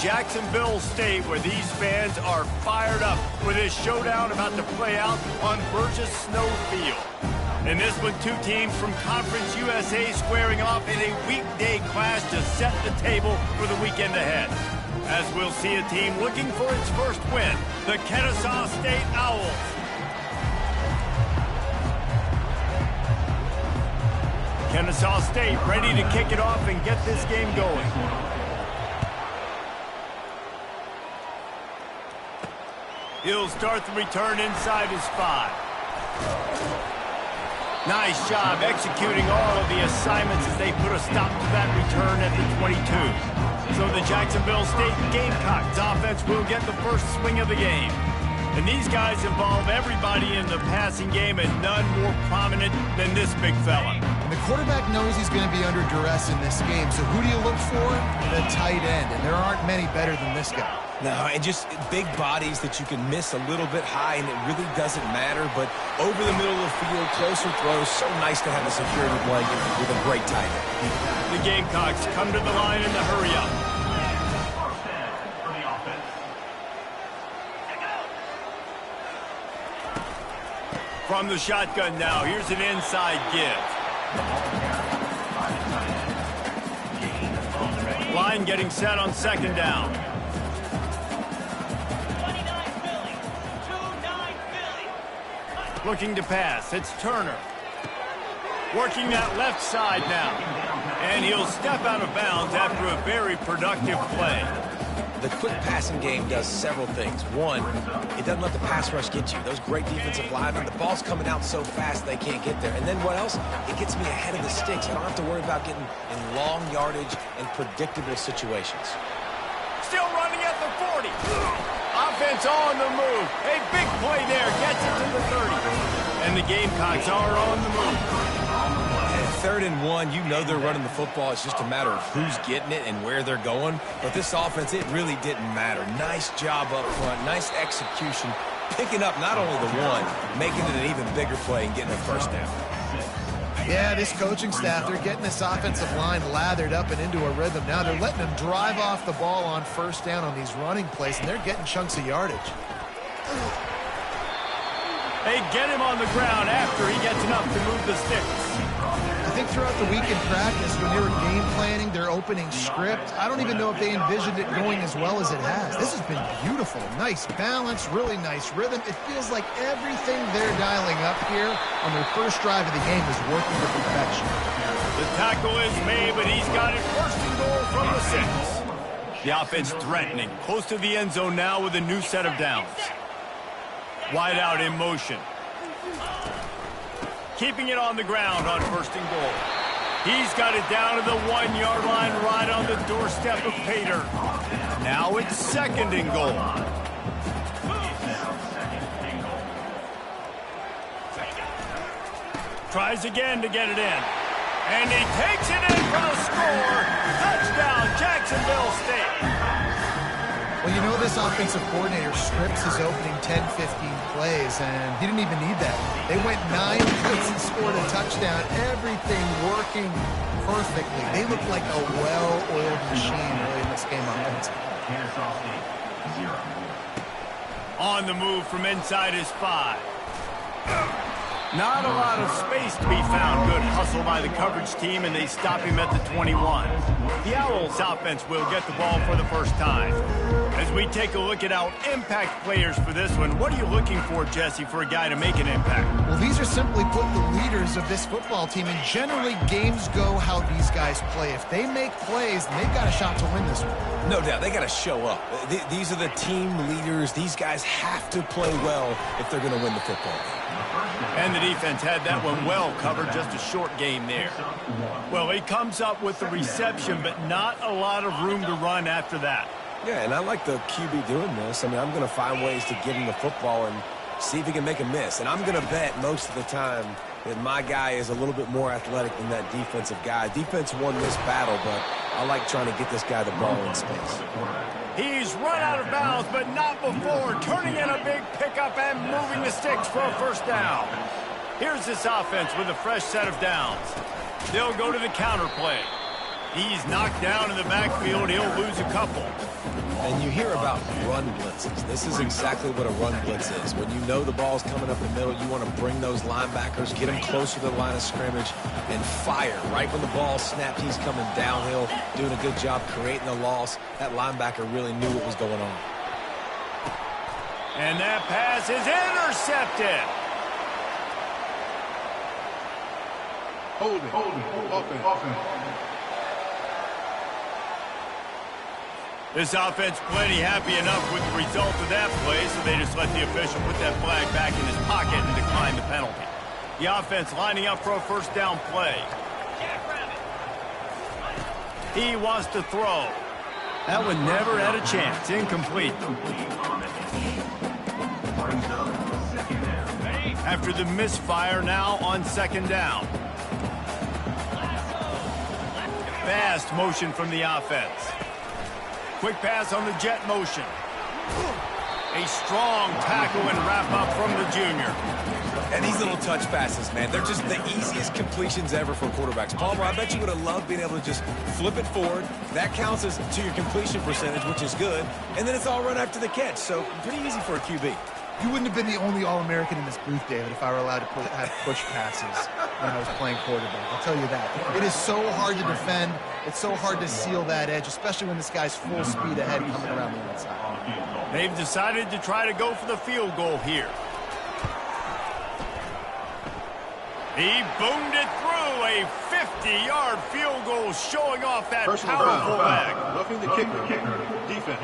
Jacksonville State, where these fans are fired up for this showdown about to play out on Burgess Snow Field. In this one, two teams from Conference USA squaring off in a weekday clash to set the table for the weekend ahead. As we'll see a team looking for its first win, the Kennesaw State Owls. Kennesaw State ready to kick it off and get this game going. He'll start the return inside his 5. Nice job executing all of the assignments as they put a stop to that return at the 22. So the Jacksonville State Gamecocks offense will get the first swing of the game. And these guys involve everybody in the passing game, and none more prominent than this big fella. The quarterback knows he's going to be under duress in this game, so who do you look for? The tight end, and there aren't many better than this guy. No, and just big bodies that you can miss a little bit high, and it really doesn't matter, but over the middle of the field, closer throws, so nice to have a security blanket with a great tight end. The Gamecocks come to the line in the hurry up. From the shotgun now, here's an inside give. Line getting set on second down. Looking to pass, it's Turner. Working that left side now. And he'll step out of bounds after a very productive play. The quick passing game does several things. One, it doesn't let the pass rush get you. Those great defensive linemen, the ball's coming out so fast they can't get there. And then what else? It gets me ahead of the sticks. I don't have to worry about getting in long yardage and predictable situations. Still running at the 40. Offense on the move. A big play there. Gets it to the 30. And the Gamecocks are on the move. Third and 1, you know they're running the football. It's just a matter of who's getting it and where they're going. But this offense, it really didn't matter. Nice job up front, nice execution, picking up not only the one, making it an even bigger play and getting a first down. Yeah, this coaching staff, they're getting this offensive line lathered up and into a rhythm. Now they're letting them drive off the ball on first down on these running plays, and they're getting chunks of yardage. They get him on the ground after he gets enough to move the sticks. I think throughout the week in practice, when they were game planning their opening script, I don't even know if they envisioned it going as well as it has. This has been beautiful. Nice balance, really nice rhythm. It feels like everything they're dialing up here on their first drive of the game is working to perfection. The tackle is made, but he's got it first and goal from the 6. The offense threatening, close to the end zone now with a new set of downs. Wide out in motion. Keeping it on the ground on first and goal. He's got it down to the 1-yard line right on the doorstep of Palr. Now it's second and goal. Tries again to get it in. And he takes it in for the score. Touchdown, Jacksonville State. Well, you know this offensive coordinator scripts his opening 10, 15 plays, and he didn't even need that. They went 9 plays and scored a touchdown. Everything working perfectly. They look like a well-oiled machine early in this game offensively. On the move from inside his 5. Not a lot of space to be found. Good hustle by the coverage team, and they stop him at the 21. The Owls offense will get the ball for the first time. As we take a look at our impact players for this one, what are you looking for, Jesse, for a guy to make an impact? Well, these are simply put the leaders of this football team, and generally games go how these guys play. If they make plays, then they've got a shot to win this one. No doubt, they got to show up. These are the team leaders. These guys have to play well if they're going to win the football game. And the defense had that one well covered, just a short game there. Well, he comes up with the reception, but not a lot of room to run after that. Yeah, and I like the QB doing this. I mean, I'm going to find ways to give him the football and see if he can make a miss. And I'm going to bet most of the time that my guy is a little bit more athletic than that defensive guy. Defense won this battle, but I like trying to get this guy the ball in space. He's run out of bounds, but not before turning in a big pickup and moving the sticks for a first down. Here's this offense with a fresh set of downs. They'll go to the counter play. He's knocked down in the backfield. He'll lose a couple. And you hear about run blitzes. This is exactly what a run blitz is. When you know the ball's coming up the middle, you want to bring those linebackers, get them closer to the line of scrimmage, and fire. Right when the ball snapped, he's coming downhill, doing a good job creating the loss. That linebacker really knew what was going on. And that pass is intercepted. Offense. This offense plenty happy enough with the result of that play, so they just let the official put that flag back in his pocket and decline the penalty. The offense lining up for a first down play. He wants to throw. That one never had a chance. Incomplete. After the misfire, now on second down. Fast motion from the offense. Quick pass on the jet motion. A strong tackle and wrap up from the junior. And these little touch passes, man, they're just the easiest completions ever for quarterbacks. Palmer, I bet you would have loved being able to just flip it forward. That counts as to your completion percentage, which is good. And then it's all run after the catch, so pretty easy for a QB. You wouldn't have been the only All-American in this booth, David, if I were allowed to have push passes when I was playing quarterback. I'll tell you that. It is so hard to defend. It's so hard to seal that edge, especially when this guy's full speed ahead coming around the outside. They've decided to try to go for the field goal here. He boomed it through. A 50-yard field goal showing off that powerful leg. Roughing the kicker. Defense.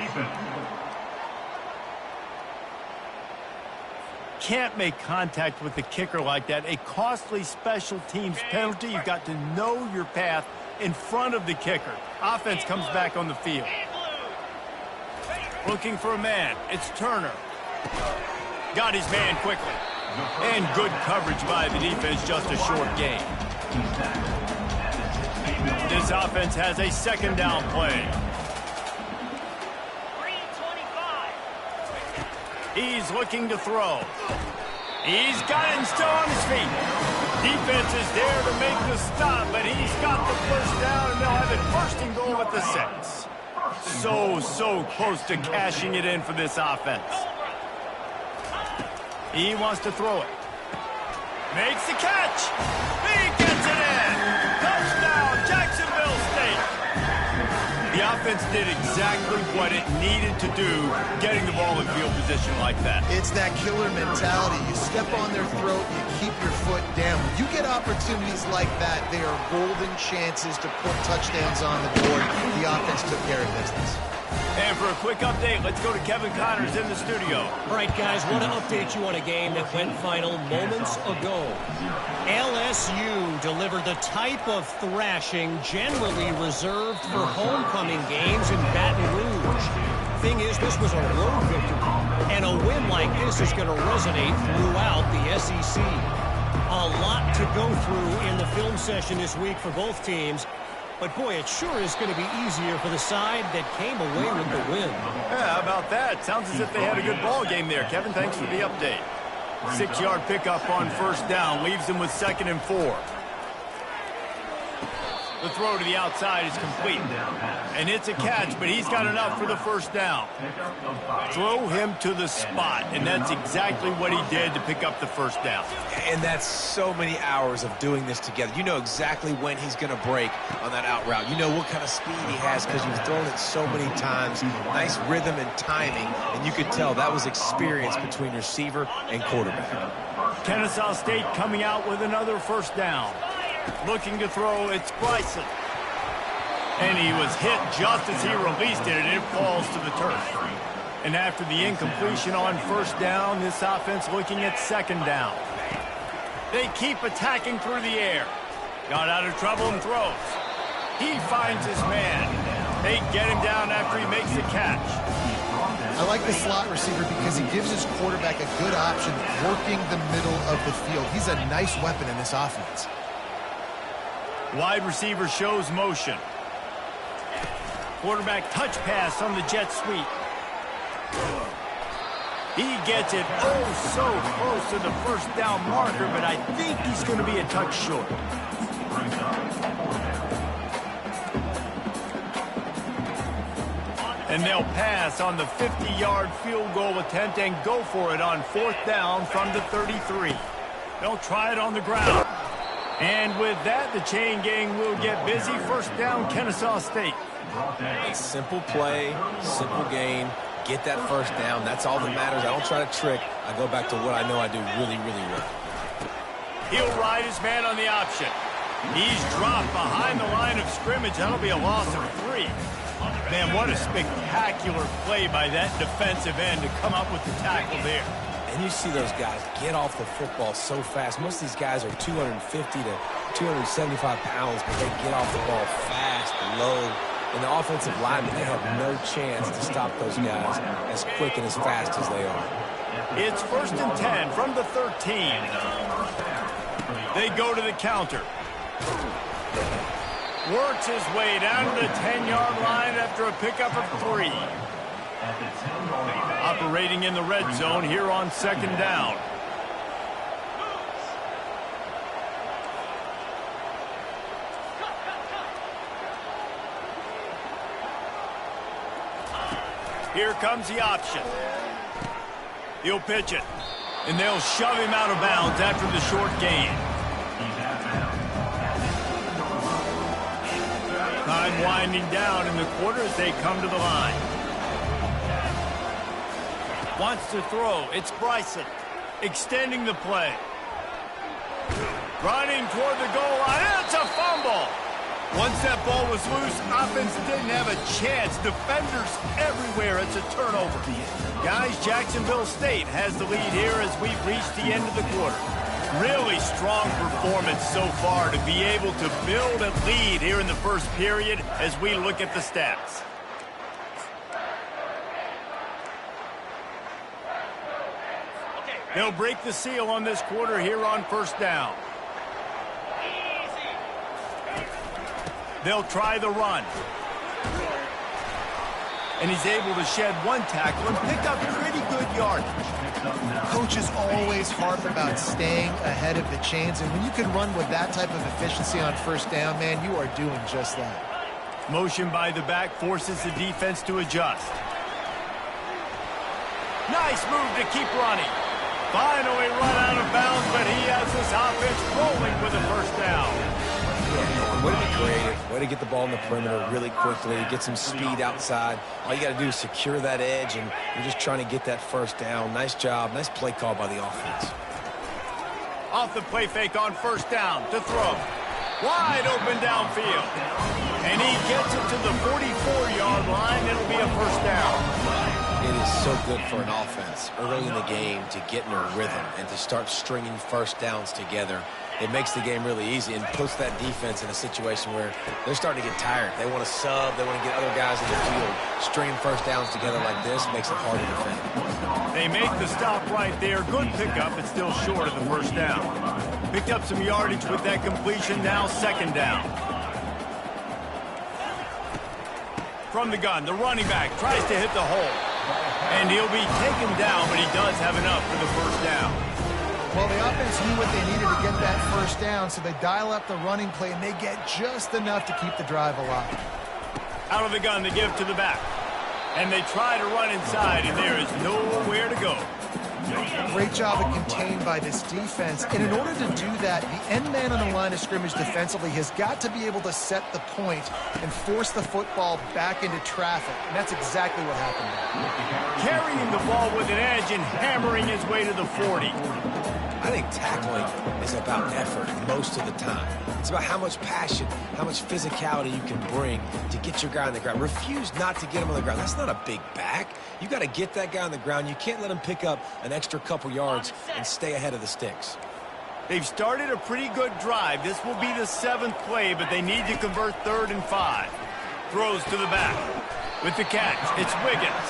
Can't make contact with the kicker like that. A costly special teams penalty. You've got to know your path in front of the kicker. Offense comes back on the field. Looking for a man. It's Turner. Got his man quickly. And good coverage by the defense, just a short gain. This offense has a second down play. He's looking to throw. He's got it and still on his feet. Defense is there to make the stop, but he's got the first down, and they'll have it first and goal at the 6. So close to cashing it in for this offense. He wants to throw it. Makes the catch. He gets it in. Touchdown, Jacksonville State. The offense did exactly what it needed to do, getting the ball in field position like that. It's that killer mentality. You step on their throat, you keep your foot down. When you get opportunities like that, they are golden chances to put touchdowns on the board. The offense took care of business. And for a quick update, let's go to Kevin Connors in the studio. All right, guys, want to update you on a game that went final moments ago. LSU delivered the type of thrashing generally reserved for homecoming games in Baton Rouge. Thing is, this was a road victory, and a win like this is going to resonate throughout the SEC. A lot to go through in the film session this week for both teams. But, boy, it sure is going to be easier for the side that came away with the win. Yeah, how about that? Sounds as if they had a good ball game there. Kevin, thanks for the update. 6-yard pickup on first down. Leaves them with 2nd and 4. The throw to the outside is complete. And it's a catch, but he's got enough for the first down. Throw him to the spot, and that's exactly what he did to pick up the first down. And that's so many hours of doing this together. You know exactly when he's going to break on that out route. You know what kind of speed he has because you've thrown it so many times. Nice rhythm and timing, and you could tell that was experience between receiver and quarterback. Kennesaw State coming out with another first down. Looking to throw, it's Bryson. And he was hit just as he released it, and it falls to the turf. And after the incompletion on first down, this offense looking at 2nd down. They keep attacking through the air. Got out of trouble and throws. He finds his man. They get him down after he makes the catch. I like the slot receiver because he gives his quarterback a good option working the middle of the field. He's a nice weapon in this offense. Wide receiver shows motion. Quarterback touch pass on the jet sweep. He gets it so close to the first down marker, but I think he's going to be a touch short. And they'll pass on the 50-yard field goal attempt and go for it on 4th down from the 33. They'll try it on the ground. And with that, the chain gang will get busy. 1st down, Kennesaw State. A simple play, simple game. Get that 1st down. That's all that matters. I don't try to trick. I go back to what I know I do really, really well. He'll ride his man on the option. He's dropped behind the line of scrimmage. That'll be a loss of 3. Man, what a spectacular play by that defensive end to come up with the tackle there. And you see those guys get off the football so fast. Most of these guys are 250 to 275 pounds, but they get off the ball fast, low. And the offensive linemen, they have no chance to stop those guys as quick and as fast as they are. It's 1st and 10 from the 13. They go to the counter. Works his way down to the 10-yard line after a pickup of 3. Operating in the red zone here on 2nd down. Here comes the option. He'll pitch it. And they'll shove him out of bounds after the short gain. Time winding down in the quarter as they come to the line. Wants to throw. It's Bryson. Extending the play. Running toward the goal line. It's a fumble. Once that ball was loose, offense didn't have a chance. Defenders everywhere. It's a turnover. Guys, Jacksonville State has the lead here as we've reached the end of the quarter. Really strong performance so far to be able to build a lead here in the first period as we look at the stats. They'll break the seal on this quarter here on 1st down. They'll try the run. And he's able to shed 1 tackle and pick up pretty good yardage. Coaches always harp about staying ahead of the chains, and when you can run with that type of efficiency on 1st down, man, you are doing just that. Motion by the back forces the defense to adjust. Nice move to keep running. Finally run out of bounds, but he has this offense rolling with a 1st down. Way to be creative, way to get the ball in the perimeter really quickly, get some speed outside. All you got to do is secure that edge, and you're just trying to get that 1st down. Nice job, nice play call by the offense. Off the play fake on 1st down to throw. Wide open downfield. And he gets it to the 44-yard line. It'll be a 1st down. It is so good for an offense early in the game to get in a rhythm and to start stringing 1st downs together. It makes the game really easy and puts that defense in a situation where they're starting to get tired. They want to sub. They want to get other guys in the field. Stringing 1st downs together like this makes it hard to defend. They make the stop right there. Good pickup, but still short of the 1st down. Picked up some yardage with that completion. Now 2nd down. From the gun, the running back tries to hit the hole. And he'll be taken down, but he does have enough for the 1st down. Well, the offense knew what they needed to get that 1st down, so they dial up the running play, and they get just enough to keep the drive alive. Out of the gun, they give to the back. And they try to run inside, and there is nowhere to go. Great job of contained by this defense. And in order to do that, the end man on the line of scrimmage defensively has got to be able to set the point and force the football back into traffic. And that's exactly what happened there. Carrying the ball with an edge and hammering his way to the 40. I think tackling is about effort most of the time. It's about how much passion, how much physicality you can bring to get your guy on the ground. Refuse not to get him on the ground. That's not a big back. You got to get that guy on the ground. You can't let him pick up an extra couple yards and stay ahead of the sticks. They've started a pretty good drive. This will be the 7th play, but they need to convert 3rd and 5. Throws to the back. With the catch, it's Wiggins.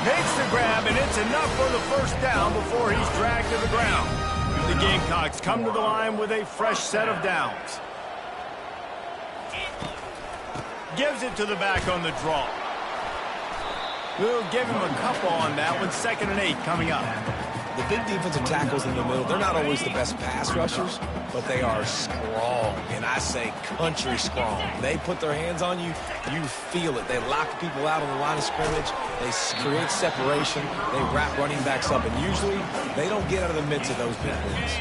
Makes the grab, and it's enough for the 1st down before he's dragged to the ground. The Gamecocks come to the line with a fresh set of downs. Gives it to the back on the draw. We'll give him a couple on that one. 2nd and 8 coming up. The big defensive tackles in the middle, they're not always the best pass rushers, but they are strong, and I say country strong. They put their hands on you, you feel it. They lock people out on the line of scrimmage. They create separation. They wrap running backs up, and usually they don't get out of the midst of those big ones.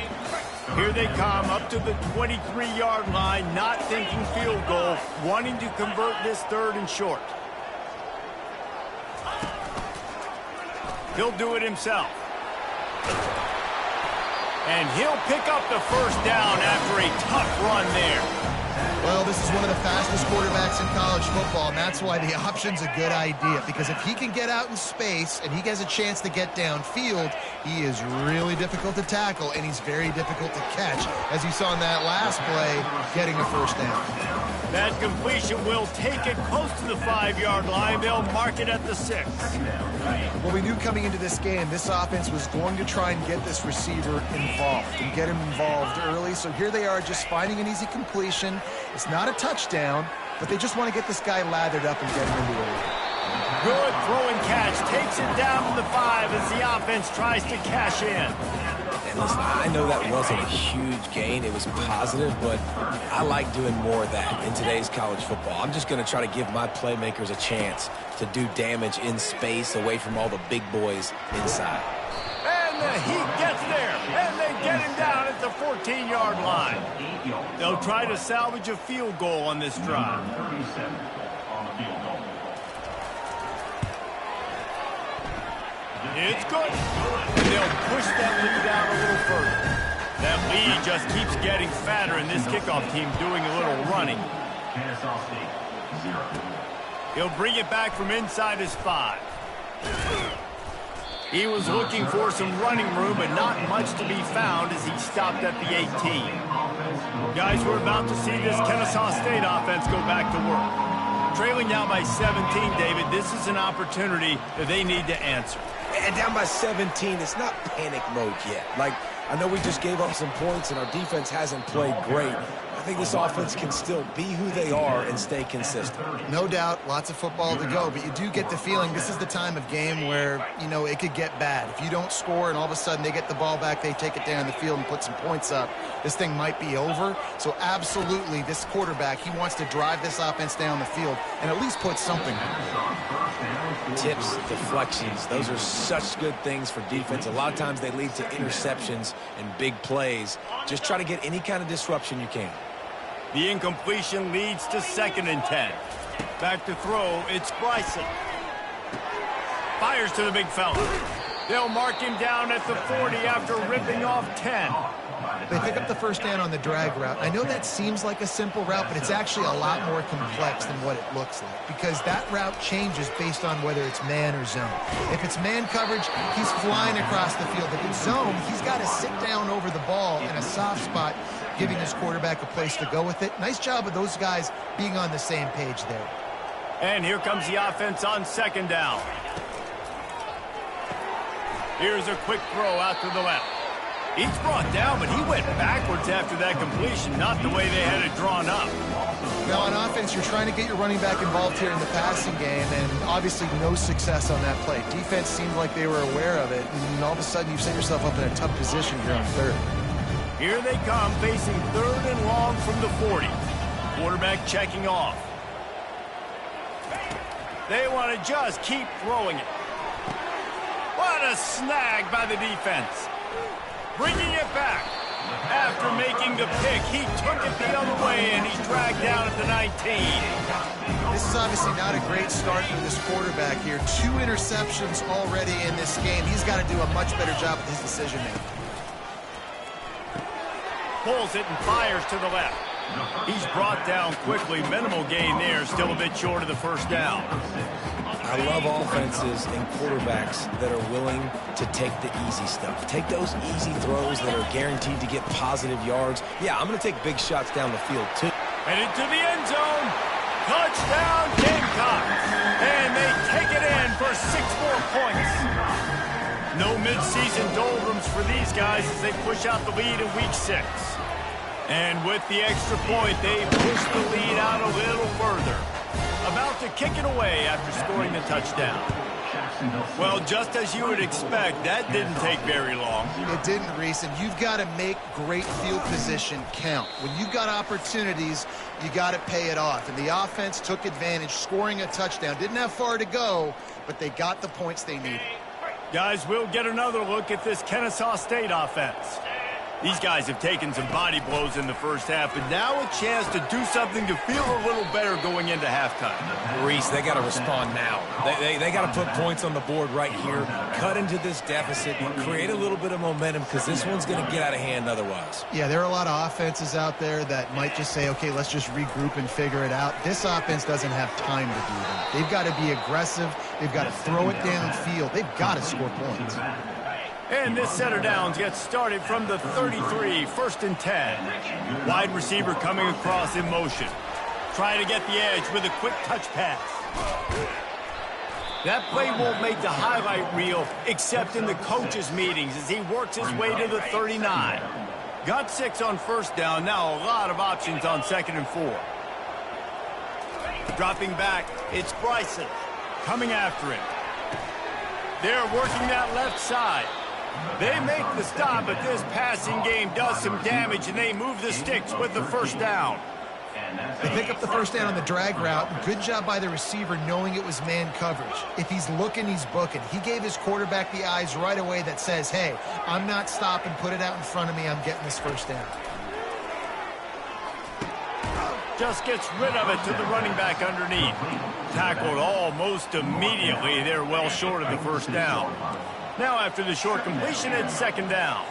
Here they come up to the 23-yard line, not thinking field goal, wanting to convert this 3rd and short. He'll do it himself. And he'll pick up the 1st down after a tough run there. Well, this is one of the fastest quarterbacks in college football, and that's why the option's a good idea. Because if he can get out in space and he has a chance to get downfield, he is really difficult to tackle, and he's very difficult to catch. As you saw in that last play, getting a 1st down. That completion will take it close to the 5-yard line. They'll mark it at the 6. Well, we knew coming into this game, this offense was going to try and get this receiver involved and get him involved early. So here they are just finding an easy completion. It's not a touchdown, but they just want to get this guy lathered up and get him into a lead. Good throw and catch. Takes it down to the 5 as the offense tries to cash in. And listen, I know that wasn't a huge gain. It was positive, but I like doing more of that in today's college football. I'm just going to try to give my playmakers a chance to do damage in space away from all the big boys inside. And the Heat gets there, and they get him down at the 14-yard line. They'll try to salvage a field goal on this drive. It's good. And they'll push that lead out a little further. That lead just keeps getting fatter, and this kickoff team doing a little running. He'll bring it back from inside his 5. He was looking for some running room, but not much to be found as he stopped at the 18. Guys, we're about to see this Kennesaw State offense go back to work. Trailing down by 17, David, this is an opportunity that they need to answer. And down by 17, it's not panic mode yet. Like, I know we just gave up some points and our defense hasn't played great. I think this offense can still be who they are and stay consistent. No doubt, lots of football to go, but you do get the feeling this is the time of game where, you know, it could get bad. If you don't score and all of a sudden they get the ball back, they take it down the field and put some points up, this thing might be over. So absolutely, this quarterback, he wants to drive this offense down the field and at least put something on. Tips, deflections, those are such good things for defense. A lot of times they lead to interceptions and big plays. Just try to get any kind of disruption you can. The incompletion leads to 2nd and 10. Back to throw, it's Bryson. Fires to the big fella. They'll mark him down at the 40 after ripping off 10. They pick up the 1st down on the drag route. I know that seems like a simple route, but it's actually a lot more complex than what it looks like because that route changes based on whether it's man or zone. If it's man coverage, he's flying across the field. If it's zone, he's got to sit down over the ball in a soft spot, giving his quarterback a place to go with it. Nice job of those guys being on the same page there. And here comes the offense on 2nd down. Here's a quick throw out to the left. He's brought down, but he went backwards after that completion, not the way they had it drawn up. Now, on offense, you're trying to get your running back involved here in the passing game, and obviously no success on that play. Defense seemed like they were aware of it, and all of a sudden you set yourself up in a tough position here on 3rd. Here they come, facing 3rd and long from the 40. Quarterback checking off. They want to just keep throwing it. What a snag by the defense. Bringing it back. After making the pick, he took it the other way, and he's dragged down at the 19. This is obviously not a great start for this quarterback here. 2 interceptions already in this game. He's got to do a much better job with his decision-making. Pulls it and fires to the left. He's brought down quickly. Minimal gain there. Still a bit short of the 1st down. I love offenses and quarterbacks that are willing to take the easy stuff. Take those easy throws that are guaranteed to get positive yards. Yeah, I'm going to take big shots down the field, too. And into the end zone. Touchdown, Gamecocks. And they take it in for 6 more points. No midseason doldrums for these guys as they push out the lead in Week 6. And with the extra point, they push the lead out a little further. About to kick it away after scoring the touchdown. Well, just as you would expect, that didn't take very long. It didn't, Reese, and you've got to make great field position count. When you've got opportunities, you got to pay it off. And the offense took advantage, scoring a touchdown. Didn't have far to go, but they got the points they needed. Guys, we'll get another look at this Kennesaw State offense. These guys have taken some body blows in the first half, but now a chance to do something to feel a little better going into halftime. Reese, they got to respond now. They got to put points on the board right here, cut into this deficit, create a little bit of momentum because this one's going to get out of hand otherwise. Yeah, there are a lot of offenses out there that might just say, okay, let's just regroup and figure it out. This offense doesn't have time to do that. They've got to be aggressive. They've got to throw it downfield. They've got to score points. And this set of downs gets started from the 33, 1st and 10. Wide receiver coming across in motion. Trying to get the edge with a quick touch pass. That play won't make the highlight reel except in the coaches' meetings as he works his way to the 39. Got 6 on 1st down, now a lot of options on 2nd and 4. Dropping back, it's Bryson coming after him. They're working that left side. They make the stop, but this passing game does some damage, and they move the sticks with the 1st down. They pick up the 1st down on the drag route. Good job by the receiver knowing it was man coverage. If he's looking, he's booking. He gave his quarterback the eyes right away that says, hey, I'm not stopping, put it out in front of me, I'm getting this 1st down. Just gets rid of it to the running back underneath. Tackled almost immediately. They're well short of the 1st down. Now after the short completion, it's 2nd down.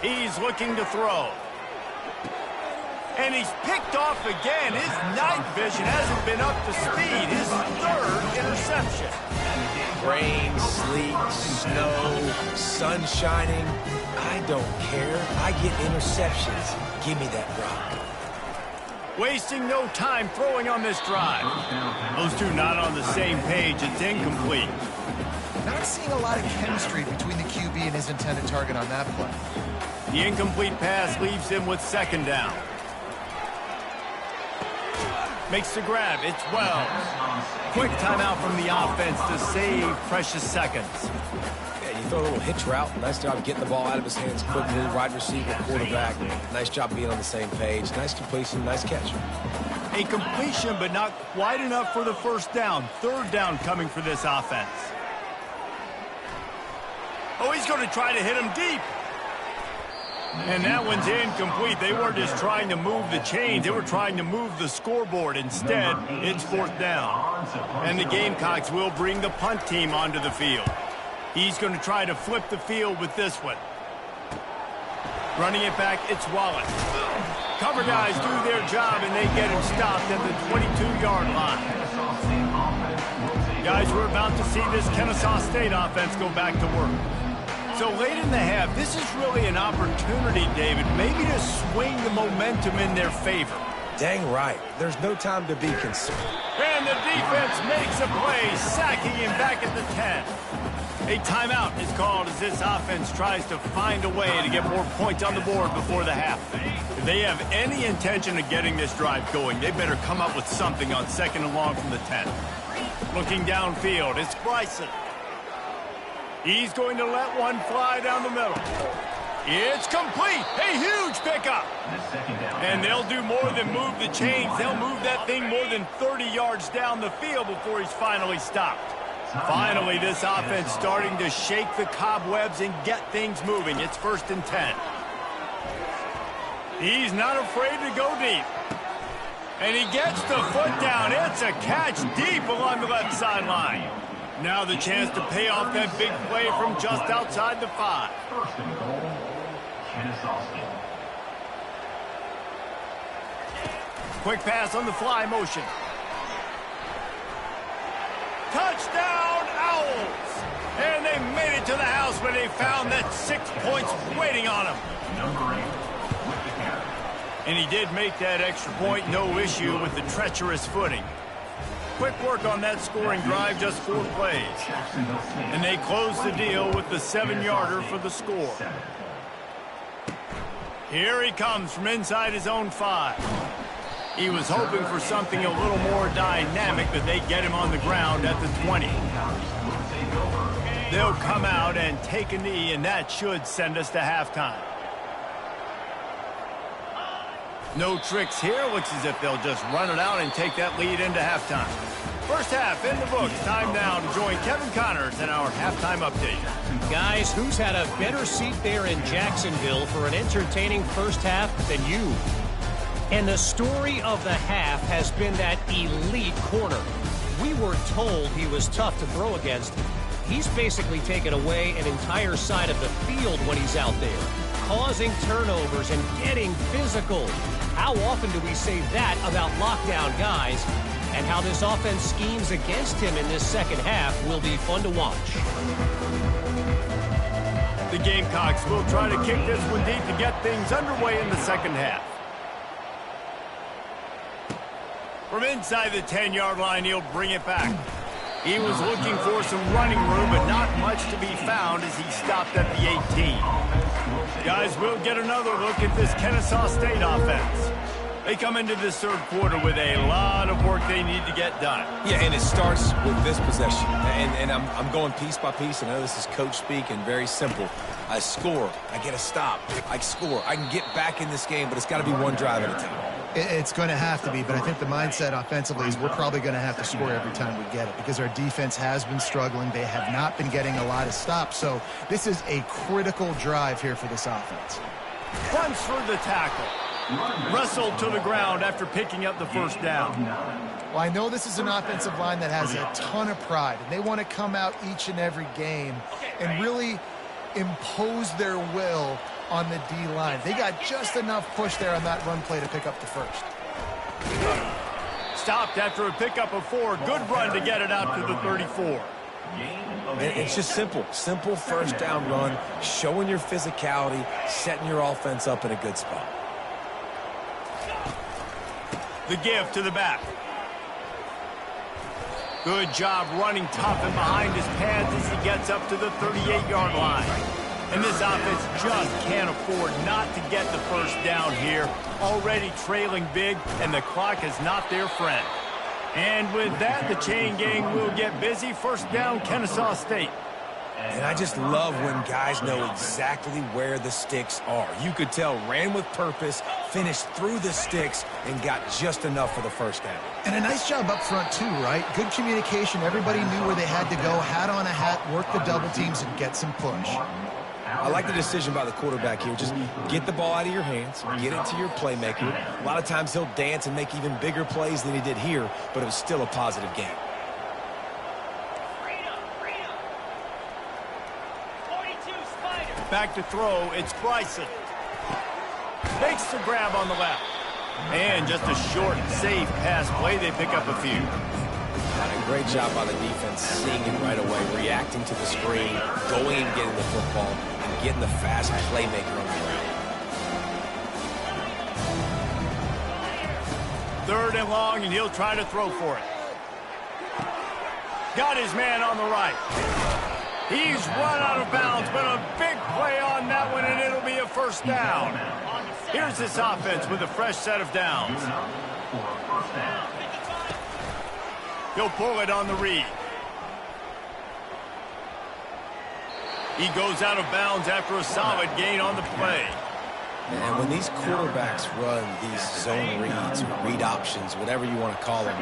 He's looking to throw. And he's picked off again. His night vision hasn't been up to speed. His 3rd interception. Rain, sleet, snow, sun shining. I don't care. I get interceptions. Give me that rock. Wasting no time throwing on this drive. Those two not on the same page. It's incomplete. Not seeing a lot of chemistry between the QB and his intended target on that play. The incomplete pass leaves him with 2nd down. Makes the grab. It's Wells. Quick timeout from the offense to save precious seconds. Yeah, you throw a little hitch route. Nice job getting the ball out of his hands quickly. Wide receiver, quarterback. Nice job being on the same page. Nice completion, nice catch. A completion, but not quite enough for the 1st down. 3rd down coming for this offense. Oh, he's going to try to hit him deep. And that one's incomplete. They weren't just trying to move the chains. They were trying to move the scoreboard. Instead, it's 4th down. And the Gamecocks will bring the punt team onto the field. He's going to try to flip the field with this one. Running it back, it's Wallace. Cover guys do their job, and they get him stopped at the 22-yard line. Guys, we're about to see this Kennesaw State offense go back to work. So late in the half, this is really an opportunity, David, maybe to swing the momentum in their favor. Dang right. There's no time to be concerned. And the defense makes a play, sacking him back at the 10. A timeout is called as this offense tries to find a way to get more points on the board before the half. If they have any intention of getting this drive going, they better come up with something on 2nd and long from the 10. Looking downfield, it's Bryson. He's going to let one fly down the middle. It's complete. A huge pickup. And they'll do more than move the chains. They'll move that thing more than 30 yards down the field before he's finally stopped. Finally, this offense starting to shake the cobwebs and get things moving. It's 1st and 10. He's not afraid to go deep. And he gets the foot down. It's a catch deep along the left sideline. Now the chance to pay off that big play from just outside the 5. Quick pass on the fly motion. Touchdown, Owls! And they made it to the house where they found that 6 points waiting on them. And he did make that extra point, no issue with the treacherous footing. Quick work on that scoring drive, just 4 plays. And they close the deal with the 7-yarder for the score. Here he comes from inside his own 5. He was hoping for something a little more dynamic, but they get him on the ground at the 20. They'll come out and take a knee, and that should send us to halftime. No tricks here. Looks as if they'll just run it out and take that lead into halftime. First half in the books. Time now to join Kevin Connors in our halftime update. Guys, who's had a better seat there in Jacksonville for an entertaining first half than you? And the story of the half has been that elite corner. We were told he was tough to throw against. He's basically taken away an entire side of the field when he's out there, causing turnovers and getting physical. How often do we say that about lockdown guys? And how this offense schemes against him in this second half will be fun to watch. The Gamecocks will try to kick this one deep to get things underway in the second half. From inside the 10-yard line, he'll bring it back. He was looking for some running room, but not much to be found as he stopped at the 18. Guys, we'll get another look at this Kennesaw State offense. They come into this third quarter with a lot of work they need to get done. Yeah, and it starts with this possession. And I'm going piece by piece. I know this is coach speak and very simple. I score. I get a stop. I score. I can get back in this game, but it's got to be one drive at a time. It's going to have to be, but I think the mindset offensively is we're probably going to have to score every time we get it because our defense has been struggling. They have not been getting a lot of stops, so this is a critical drive here for this offense. Runs for the tackle. Wrestled to the ground after picking up the first down. Well, I know this is an offensive line that has a ton of pride, and they want to come out each and every game and really impose their will on the D-line. They got just enough push there on that run play to pick up the first. Stopped after a pickup of 4. Good run to get it out to the 34. It's just simple. Simple first down run, showing your physicality, setting your offense up in a good spot. The give to the back. Good job running tough and behind his pads as he gets up to the 38-yard line. And this offense just can't afford not to get the first down here. Already trailing big, and the clock is not their friend. And with that, the chain gang will get busy. First down, Kennesaw State. And I just love when guys know exactly where the sticks are. You could tell ran with purpose, finished through the sticks, and got just enough for the first down. And a nice job up front, too, right? Good communication. Everybody knew where they had to go, hat on a hat, work the double teams, and get some push. I like the decision by the quarterback here. Just get the ball out of your hands, get it to your playmaker. A lot of times he'll dance and make even bigger plays than he did here, but it was still a positive game. Back to throw, it's Bryson. Makes the grab on the left. And just a short, safe pass play. They pick up a few. And a great job by the defense, seeing it right away, reacting to the screen, going and getting the football, and getting the fast playmaker on the ground. Third and long, and he'll try to throw for it. Got his man on the right. He's run out of bounds, but a big play on that one, and it'll be a first down. Here's this offense with a fresh set of downs. He'll pull it on the read. He goes out of bounds after a solid gain on the play. And when these quarterbacks run these zone reads, read options, whatever you want to call them,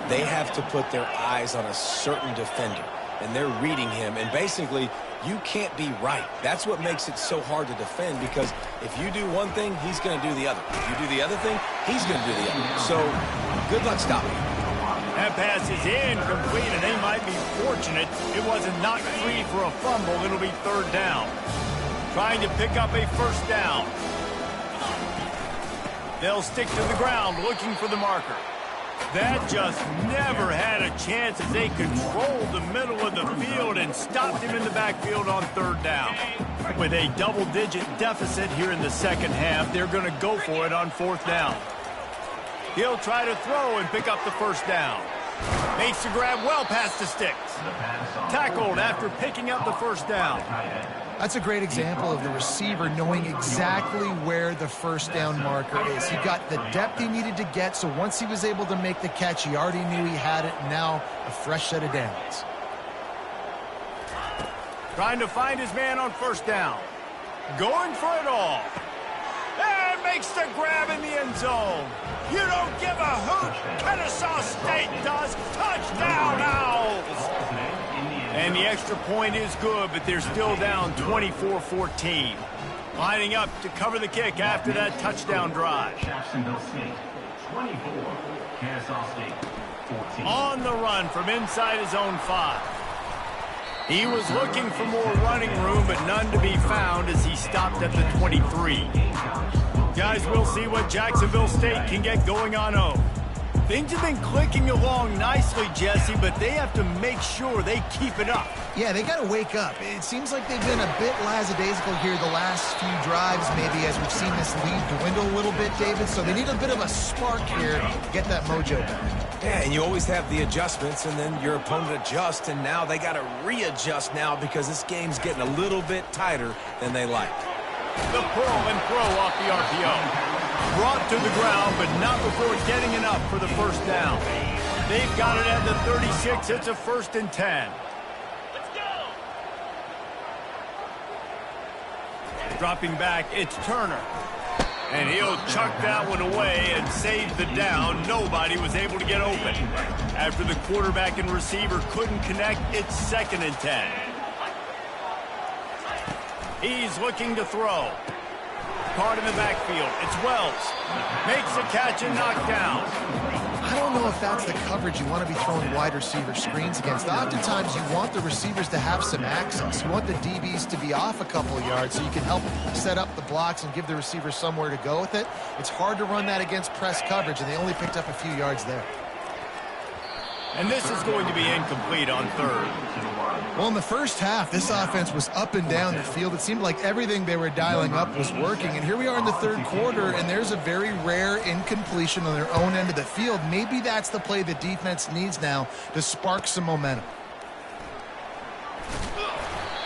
they have to put their eyes on a certain defender. And they're reading him, and basically, you can't be right. That's what makes it so hard to defend, because if you do one thing, he's going to do the other. If you do the other thing, he's going to do the other. So, good luck stopping him. That pass is incomplete, and they might be fortunate it wasn't knocked free for a fumble. It'll be third down. Trying to pick up a first down. They'll stick to the ground, looking for the marker. That just never had a chance as they controlled the middle of the field and stopped him in the backfield on third down. With a double-digit deficit here in the second half, they're going to go for it on fourth down. He'll try to throw and pick up the first down. Makes the grab well past the sticks. Tackled after picking up the first down. That's a great example of the receiver knowing exactly where the first down marker is. He got the depth he needed to get, so once he was able to make the catch, he already knew he had it. Now a fresh set of downs. Trying to find his man on first down. Going for it all. And makes the grab in the end zone. You don't give a hoot. Kennesaw State does. Touchdown, Owls. And the extra point is good, but they're still down 24-14. Lining up to cover the kick after that touchdown drive. Jacksonville State, 24. Kennesaw State, 14. On the run from inside his own 5. He was looking for more running room, but none to be found as he stopped at the 23. Guys, we'll see what Jacksonville State can get going on home. Things have been clicking along nicely, Jesse, but they have to make sure they keep it up. Yeah, they got to wake up. It seems like they've been a bit lackadaisical here the last few drives, maybe, as we've seen this lead dwindle a little bit, David. So they need a bit of a spark here to get that mojo back. Yeah, and you always have the adjustments, and then your opponent adjusts, and now they got to readjust now because this game's getting a little bit tighter than they like. The pull and throw off the RPO. Brought to the ground, but not before getting enough for the first down. They've got it at the 36. It's a 1st and 10. Let's go. Dropping back, it's Turner. And he'll chuck that one away and save the down. Nobody was able to get open. After the quarterback and receiver couldn't connect, it's 2nd and 10. He's looking to throw. Caught in the backfield. It's Wells. Makes the catch and knocked down. I don't know if that's the coverage you want to be throwing wide receiver screens against. Oftentimes, you want the receivers to have some access. You want the DBs to be off a couple of yards so you can help set up the blocks and give the receiver somewhere to go with it. It's hard to run that against press coverage, and they only picked up a few yards there. And this is going to be incomplete on 3rd. Well, in the first half, this offense was up and down the field. It seemed like everything they were dialing up was working. And here we are in the 3rd quarter, and there's a very rare incompletion on their own end of the field. Maybe that's the play the defense needs now to spark some momentum.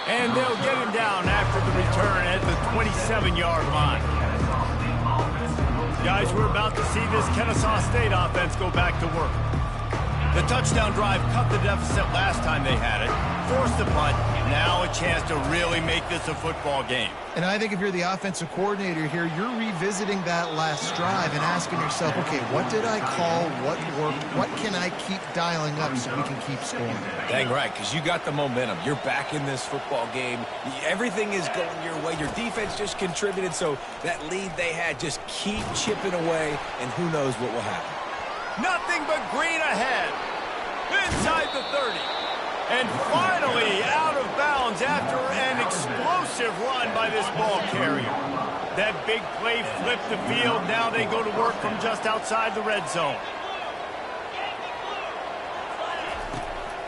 And they'll get him down after the return at the 27-yard line. Guys, we're about to see this Kennesaw State offense go back to work. The touchdown drive cut the deficit last time they had it, forced the punt, now a chance to really make this a football game. And I think if you're the offensive coordinator here, you're revisiting that last drive and asking yourself, okay, what did I call, what worked, what can I keep dialing up so we can keep scoring? Dang right, because you got the momentum. You're back in this football game. Everything is going your way. Your defense just contributed, so that lead they had, just keep chipping away, and who knows what will happen. Nothing but green ahead. Inside the 30. And finally out of bounds after an explosive run by this ball carrier. That big play flipped the field. Now they go to work from just outside the red zone.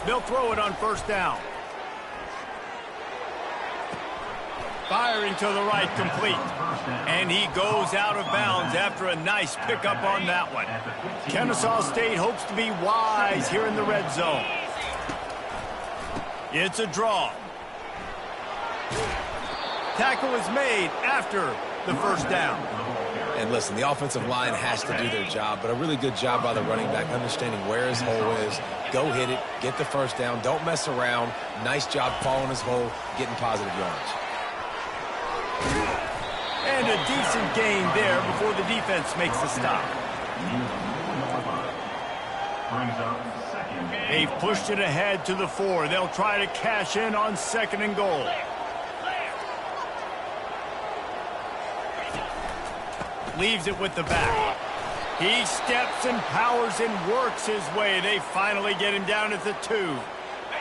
They'll throw it on first down. Firing to the right, complete. And he goes out of bounds after a nice pickup on that one. Kennesaw State hopes to be wise here in the red zone. It's a draw. Tackle is made after the first down. And listen, the offensive line has to do their job, but a really good job by the running back, understanding where his hole is. Go hit it, get the first down, don't mess around. Nice job following his hole, getting positive yards. And a decent gain there before the defense makes the stop. They've pushed it ahead to the 4. They'll try to cash in on 2nd and goal. Leaves it with the back. He steps and powers and works his way. They finally get him down at the 2.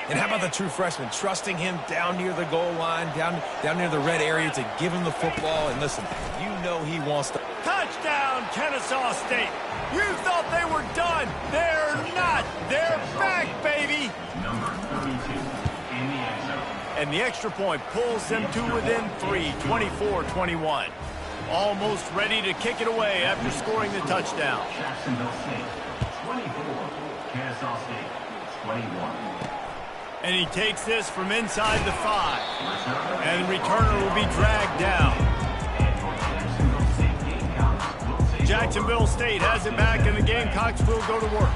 And how about the true freshman, trusting him down near the goal line, down near the red area to give him the football. And listen, you know he wants to. Touchdown, Kennesaw State. You thought they were done. They're not. They're back, baby. Number 32 in the end zone. And the extra point pulls them to within 3, 24-21. Almost ready to kick it away after scoring the touchdown. Jacksonville State, 24. Kennesaw State. 21. And he takes this from inside the 5. And the returner will be dragged down. Jacksonville State has it back, and the Gamecocks will go to work.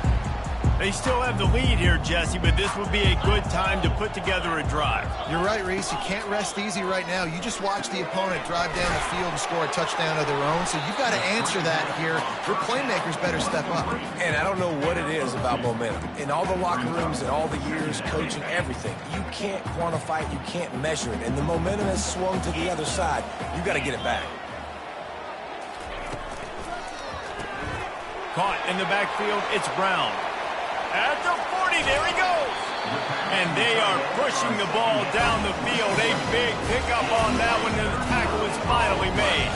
They still have the lead here, Jesse, but this would be a good time to put together a drive. You're right, Reese. You can't rest easy right now. You just watch the opponent drive down the field and score a touchdown of their own, so you've got to answer that here. Your playmakers better step up. And I don't know what it is about momentum. In all the locker rooms and all the years, coaching, everything, you can't quantify it, you can't measure it, and the momentum has swung to the other side. You got to get it back. Caught in the backfield, it's Brown. At the 40, there he goes. And they are pushing the ball down the field. A big pickup on that one, and the tackle is finally made.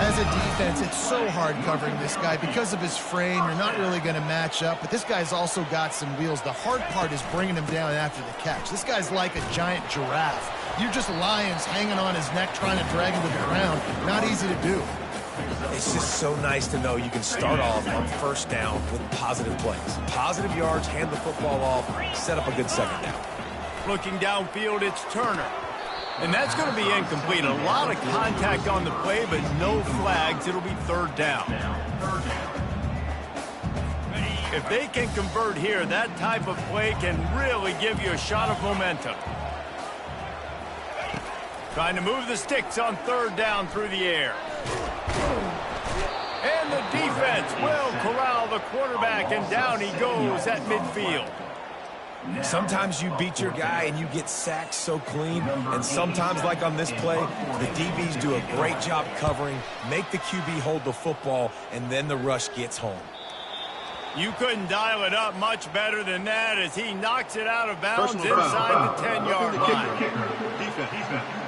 As a defense, it's so hard covering this guy. Because of his frame, you're not really going to match up, but this guy's also got some wheels. The hard part is bringing him down after the catch. This guy's like a giant giraffe. You're just lions hanging on his neck trying to drag him to the ground. Not easy to do. It's just so nice to know you can start off on first down with positive plays. Positive yards, hand the football off, set up a good second down. Looking downfield, it's Turner. And that's going to be incomplete. A lot of contact on the play, but no flags. It'll be third down. If they can convert here, that type of play can really give you a shot of momentum. Trying to move the sticks on third down through the air. And the defense will corral the quarterback, and down he goes at midfield. Sometimes you beat your guy and you get sacked so clean, and sometimes, like on this play, the DBs do a great job covering, make the QB hold the football, and then the rush gets home. You couldn't dial it up much better than that as he knocks it out of bounds inside the 10-yard line. Defense.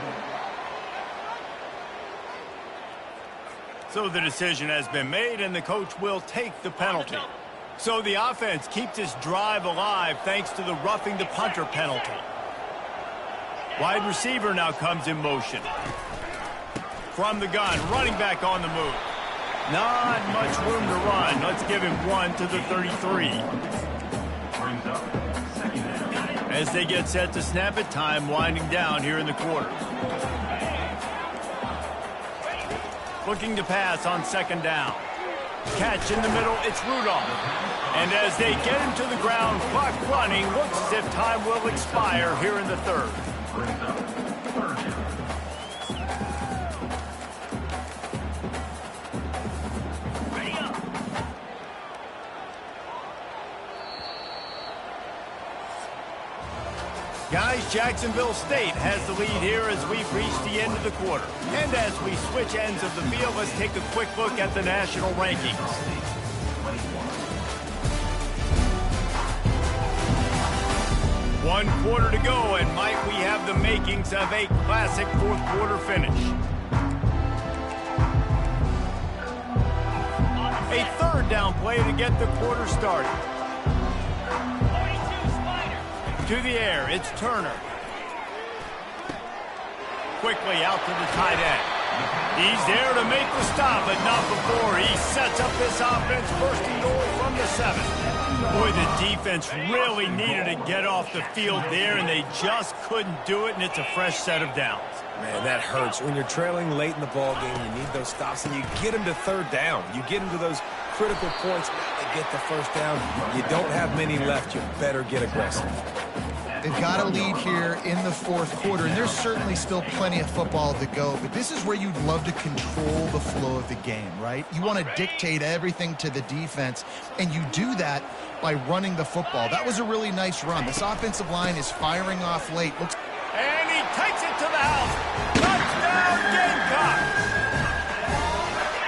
So the decision has been made, and the coach will take the penalty. So the offense keeps this drive alive thanks to the roughing the punter penalty. Wide receiver now comes in motion. From the gun, running back on the move. Not much room to run. Let's give him one to the 33. As they get set to snap it, time winding down here in the quarter. Looking to pass on second down. Catch in the middle, it's Rudolph. And as they get him to the ground, clock running, looks as if time will expire here in the third. Guys, Jacksonville State has the lead here as we've reached the end of the quarter. And as we switch ends of the field, let's take a quick look at the national rankings. One quarter to go, and might we have the makings of a classic fourth quarter finish. A third down play to get the quarter started. To the air, it's Turner. Quickly out to the tight end. He's there to make the stop, but not before he sets up this offense first and goal from the 7. Boy, the defense really needed to get off the field there, and they just couldn't do it, and it's a fresh set of downs. Man, that hurts. When you're trailing late in the ball game, you need those stops, and you get them to third down. You get them to those critical points, they get the first down. You don't have many left. You better get aggressive. They've got a lead here in the fourth quarter, and there's certainly still plenty of football to go, but this is where you'd love to control the flow of the game, right? You want to dictate everything to the defense, and you do that by running the football. That was a really nice run. This offensive line is firing off late. And he takes it to the house. Touchdown, Gamecocks!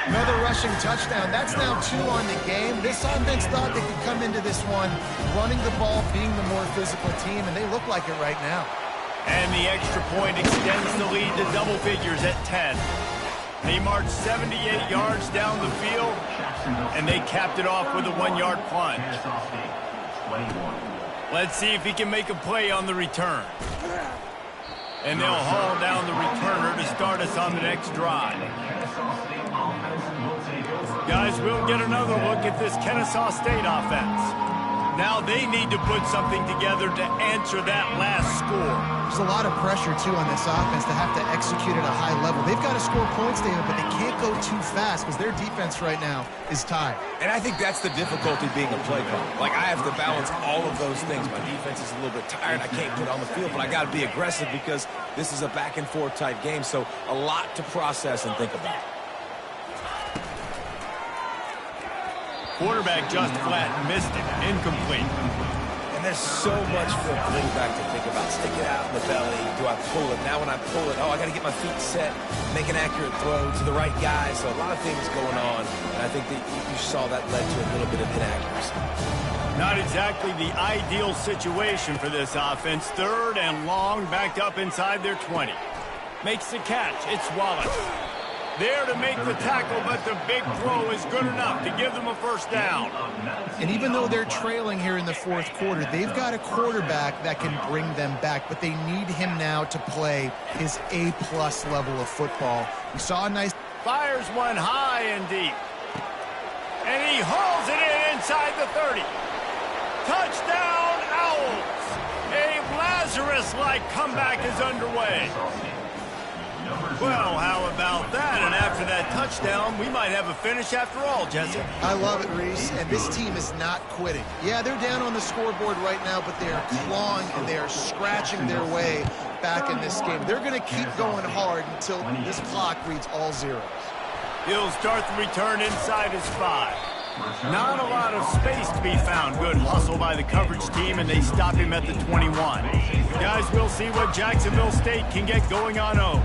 Another rushing touchdown. That's now 2 on the game. This offense thought they could come into this one running the ball, being the more physical team, and they look like it right now. And the extra point extends the lead to double figures at 10. They marched 78 yards down the field, and they capped it off with a 1-yard plunge. Let's see if he can make a play on the return. And they'll haul down the returner to start us on the next drive. Guys, we'll get another look at this Kennesaw State offense. Now they need to put something together to answer that last score. There's a lot of pressure, too, on this offense to have to execute at a high level. They've got to score points, David, but they can't go too fast because their defense right now is tired. And I think that's the difficulty being a play caller. Like, I have to balance all of those things. My defense is a little bit tired. I can't put on the field, but I got to be aggressive because this is a back-and-forth type game, so a lot to process and think about. Quarterback just flat missed it. Incomplete. And there's so much for a quarterback to think about. Stick it out in the belly. Do I pull it? Now when I pull it, I got to get my feet set, make an accurate throw to the right guy. So a lot of things going on. And I think that you saw that led to a little bit of inaccuracy. Not exactly the ideal situation for this offense. 3rd and long, backed up inside their 20. Makes the catch. It's Wallace. There to make the tackle, but the big throw is good enough to give them a first down. And even though they're trailing here in the 4th quarter, they've got a quarterback that can bring them back, but they need him now to play his A-plus level of football. We saw a nice... Fires one high and deep. And he hauls it in inside the 30. Touchdown, Owls! A Lazarus-like comeback is underway. Well, how about that? And after that touchdown, we might have a finish after all, Jesse. I love it, Reese, and this team is not quitting. Yeah, they're down on the scoreboard right now, but they are clawing and they are scratching their way back in this game. They're going to keep going hard until this clock reads all zeros. He'll start the return inside his 5. Not a lot of space to be found. Good hustle by the coverage team, and they stop him at the 21. Guys, we'll see what Jacksonville State can get going on 0.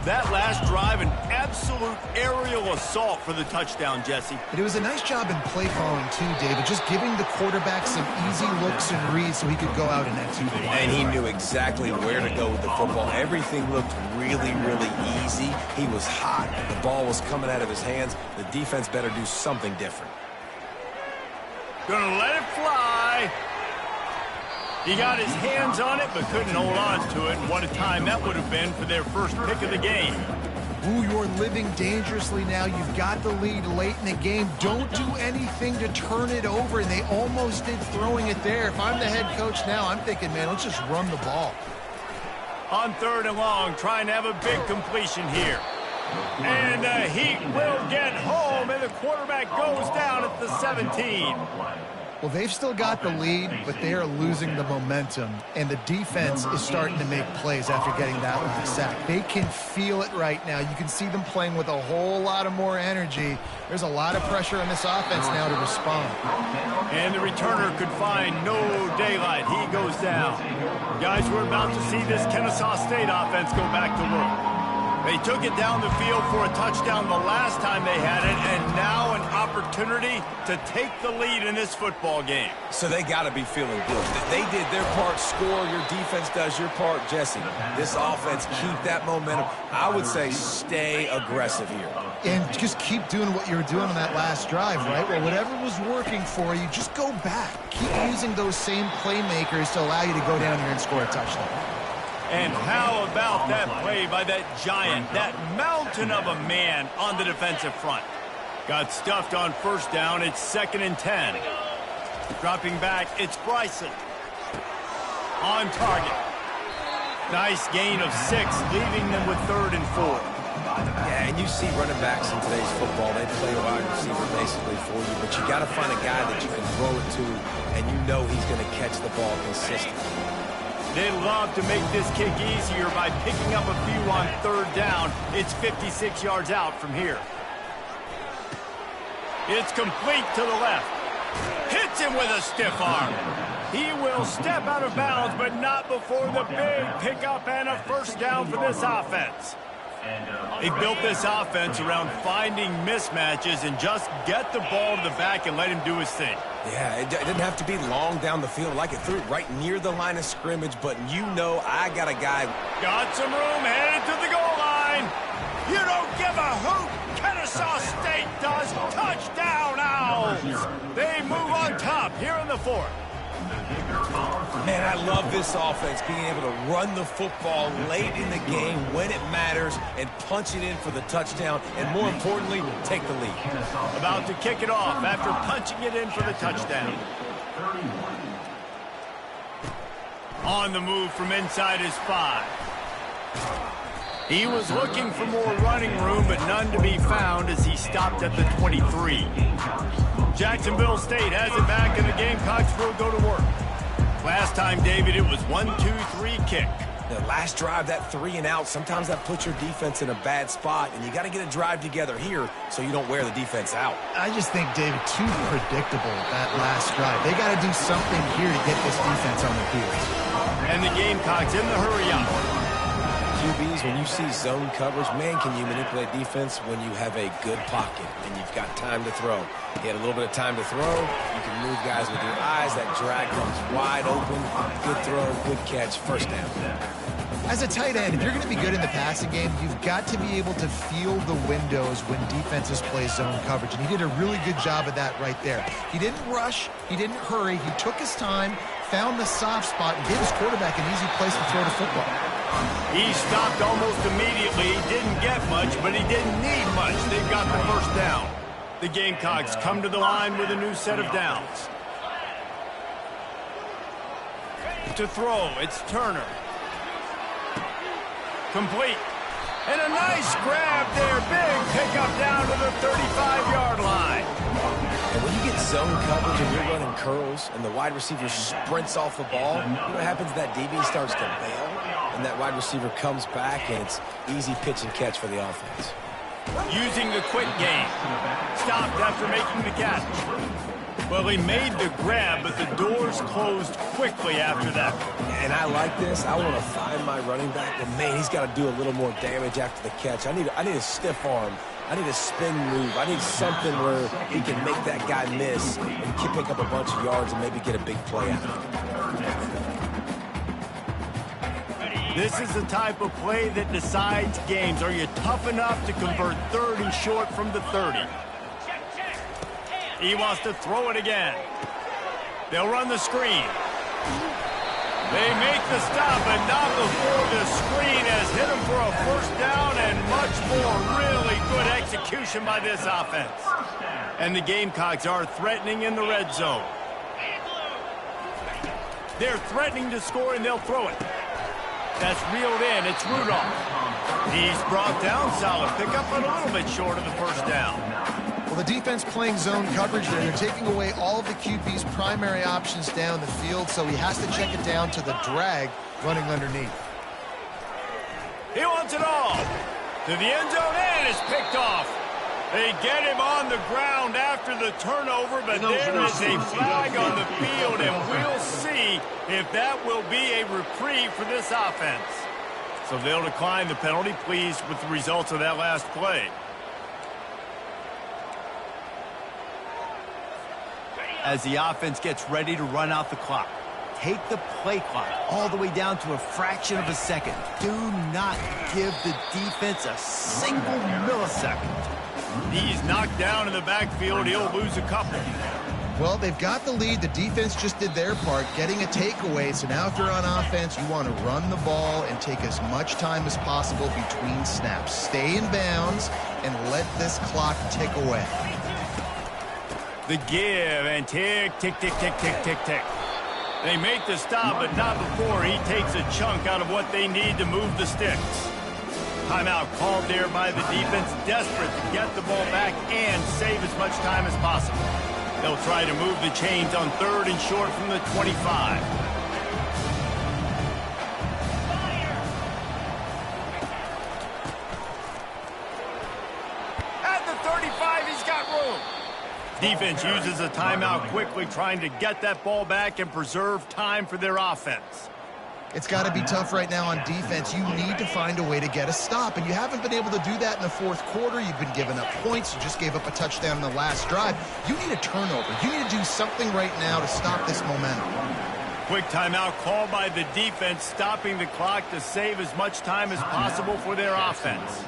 That last drive, an absolute aerial assault for the touchdown, Jesse. But it was a nice job in play calling, too, David, just giving the quarterback some easy looks and reads so he could go out and execute. And he knew exactly where to go with the football. Everything looked really, really easy. He was hot. The ball was coming out of his hands. The defense better do something different. Gonna let it fly. He got his hands on it, but couldn't hold on to it. What a time that would have been for their first pick of the game. Ooh, you're living dangerously now. You've got the lead late in the game. Don't do anything to turn it over, and they almost did throwing it there. If I'm the head coach now, I'm thinking, man, let's just run the ball. On 3rd and long, trying to have a big completion here. And the Heat will get home, and the quarterback goes down at the 17. Well, they've still got the lead, but they are losing the momentum, and the defense is starting to make plays after getting that last sack. They can feel it right now. You can see them playing with a whole lot of more energy. There's a lot of pressure on this offense now to respond. And the returner could find no daylight. He goes down. Guys, we're about to see this Kennesaw State offense go back to work. They took it down the field for a touchdown the last time they had it, and now an opportunity to take the lead in this football game. So they got to be feeling good. They did their part, score. Your defense does your part, Jesse. This offense, keep that momentum. I would say stay aggressive here. And just keep doing what you were doing on that last drive, right? Well, whatever was working for you, just go back. Keep using those same playmakers to allow you to go down here and score a touchdown. And how about that play by that giant, that mountain of a man on the defensive front? Got stuffed on 1st down. It's 2nd and 10. Dropping back, it's Bryson. On target. Nice gain of 6, leaving them with 3rd and 4. Yeah, and you see running backs in today's football, they play a wide receiver basically for you, but you got to find a guy that you can throw it to, and you know he's going to catch the ball consistently. They love to make this kick easier by picking up a few on 3rd down. It's 56 yards out from here. It's complete to the left. Hits him with a stiff arm. He will step out of bounds, but not before the big pickup and a first down for this offense. They built this offense around finding mismatches and just get the ball to the back and let him do his thing. Yeah, it didn't have to be long down the field. Like it threw it right near the line of scrimmage, but you know I got a guy. Got some room headed to the goal line. You don't give a hoot. Kennesaw State does. Touchdown, Owls. They move on top here in the 4th. Man, I love this offense, being able to run the football late in the game when it matters and punch it in for the touchdown, and more importantly, take the lead. About to kick it off after punching it in for the touchdown. On the move from inside his 5. He was looking for more running room, but none to be found as he stopped at the 23. Jacksonville State has it back, and the Gamecocks will go to work. Last time, David, it was 1-2-3 kick. The last drive, that 3 and out, sometimes that puts your defense in a bad spot, and you got to get a drive together here so you don't wear the defense out. I just think, David, too predictable that last drive. They got to do something here to get this defense on their heels. And the Gamecocks in the hurry up. QBs, when you see zone coverage, man, can you manipulate defense when you have a good pocket and you've got time to throw. You had a little bit of time to throw. You can move guys with your eyes. That drag comes wide open. Good throw, good catch, first down. As a tight end, if you're going to be good in the passing game, you've got to be able to feel the windows when defenses play zone coverage, and he did a really good job of that right there. He didn't rush. He didn't hurry. He took his time, found the soft spot, and gave his quarterback an easy place to throw the football. He stopped almost immediately. He didn't get much, but he didn't need much. They've got the first down. The Gamecocks come to the line with a new set of downs. To throw, it's Turner. Complete. And a nice grab there. Big pickup down to the 35-yard line. And when you get zone coverage and you're running curls and the wide receiver sprints off the ball, you know what happens? That DB starts to bail, and that wide receiver comes back, and it's easy pitch and catch for the offense. Using the quick game. Stopped after making the catch. Well, he made the grab, but the doors closed quickly after that. And I like this. I want to find my running back, but man, he's got to do a little more damage after the catch. I need a stiff arm. I need a spin move. I need something where he can make that guy miss and pick up a bunch of yards and maybe get a big play out of it. This is the type of play that decides games. Are you tough enough to convert 3rd and short from the 30? He wants to throw it again. They'll run the screen. They make the stop, but not before the screen has hit him for a first down and much more. Really good execution by this offense. And the Gamecocks are threatening in the red zone. They're threatening to score, and they'll throw it. That's reeled in. It's Rudolph. He's brought down. Solid pickup, but a little bit short of the first down. Well, the defense playing zone coverage there. They're taking away all of the QB's primary options down the field, so he has to check it down to the drag running underneath. He wants it all. To the end zone, and it's picked off. They get him on the ground after the turnover, but there is a flag on the field, and we'll see if that will be a reprieve for this offense. So they'll decline the penalty, pleased with the results of that last play. As the offense gets ready to run out the clock, take the play clock all the way down to a fraction of a second. Do not give the defense a single millisecond. He's knocked down in the backfield. He'll lose a couple. Well, they've got the lead. The defense just did their part, getting a takeaway. So now if you're on offense, you want to run the ball and take as much time as possible between snaps. Stay in bounds and let this clock tick away. The give and tick, tick, tick, tick, tick, tick, tick. They make the stop, but not before he takes a chunk out of what they need to move the sticks. Timeout called there by the defense, desperate to get the ball back and save as much time as possible. They'll try to move the chains on 3rd and short from the 25. At the 35, he's got room. Defense uses a timeout quickly, trying to get that ball back and preserve time for their offense. It's got to be tough right now on defense. You need to find a way to get a stop, and you haven't been able to do that in the 4th quarter. You've been giving up points. You just gave up a touchdown in the last drive. You need a turnover. You need to do something right now to stop this momentum. Quick timeout called by the defense, stopping the clock to save as much time as possible for their offense.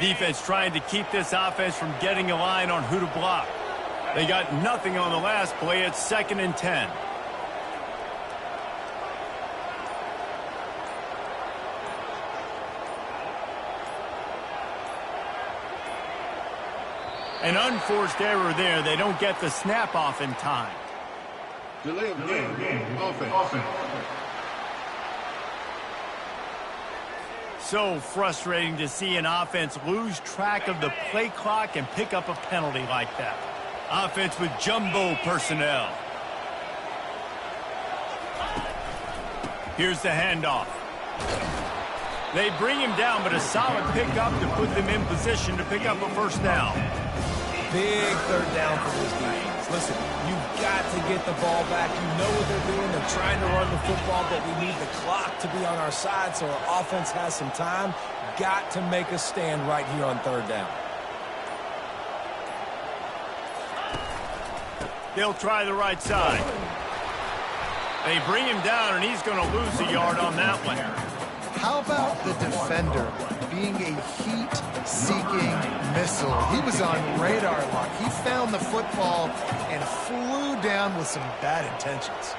Defense trying to keep this offense from getting a line on who to block. They got nothing on the last play. It's 2nd and 10. An unforced error there. They don't get the snap off in time. Delay of game. Offense. So frustrating to see an offense lose track of the play clock and pick up a penalty like that. Offense with jumbo personnel. Here's the handoff. They bring him down, but a solid pickup to put them in position to pick up a first down. Big third down for this defense. Listen, you've got to get the ball back. You know what they're doing. They're trying to run the football, but we need the clock to be on our side so our offense has some time. Got to make a stand right here on third down. They'll try the right side. They bring him down, and he's going to lose a yard on that one. How about the defender being a heat-seeking missile? He was on radar lock. He found the football and flew down with some bad intentions.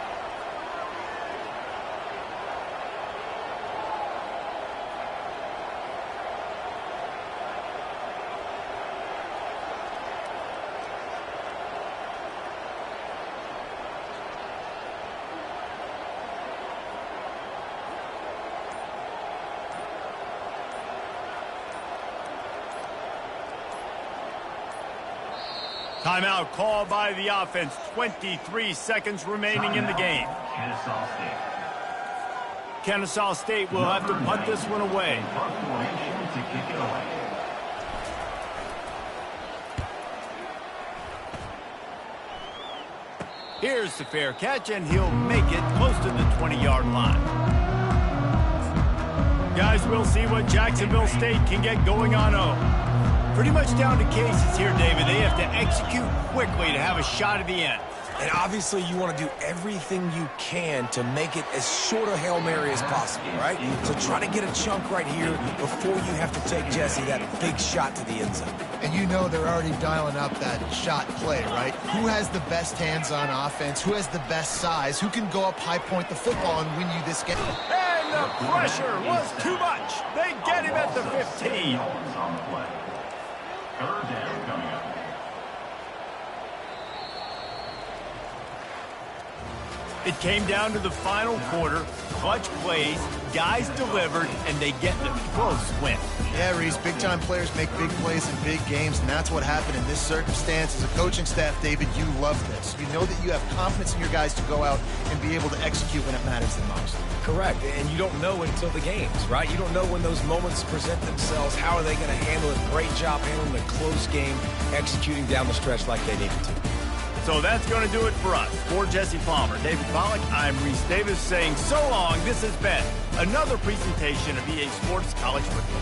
Timeout called by the offense. 23 seconds remaining in the game. Kennesaw State will have to punt this one away. Here's the fair catch, and he'll make it close to the 20-yard line. Guys, we'll see what Jacksonville State can get going on 0. Pretty much down to cases here, David. They have to execute quickly to have a shot at the end. And obviously you want to do everything you can to make it as short a Hail Mary as possible, right? So try to get a chunk right here before you have to take Jesse that big shot to the end zone. And you know they're already dialing up that shot play, right? Who has the best hands-on offense? Who has the best size? Who can go up high point the football and win you this game? And the pressure was too much. They get him at the 15. Third down coming up. It came down to the final quarter. Clutch plays, guys delivered, and they get the close win. Yeah, Reese, big-time players make big plays in big games, and that's what happened in this circumstance. As a coaching staff, David, you love this. You know that you have confidence in your guys to go out and be able to execute when it matters the most. Correct, and you don't know until the games, right? You don't know when those moments present themselves. How are they going to handle it? Great job handling the close game, executing down the stretch like they needed to. So that's going to do it for us. For Jesse Palmer, David Pollack, I'm Reese Davis saying so long. This has been another presentation of EA Sports College Football.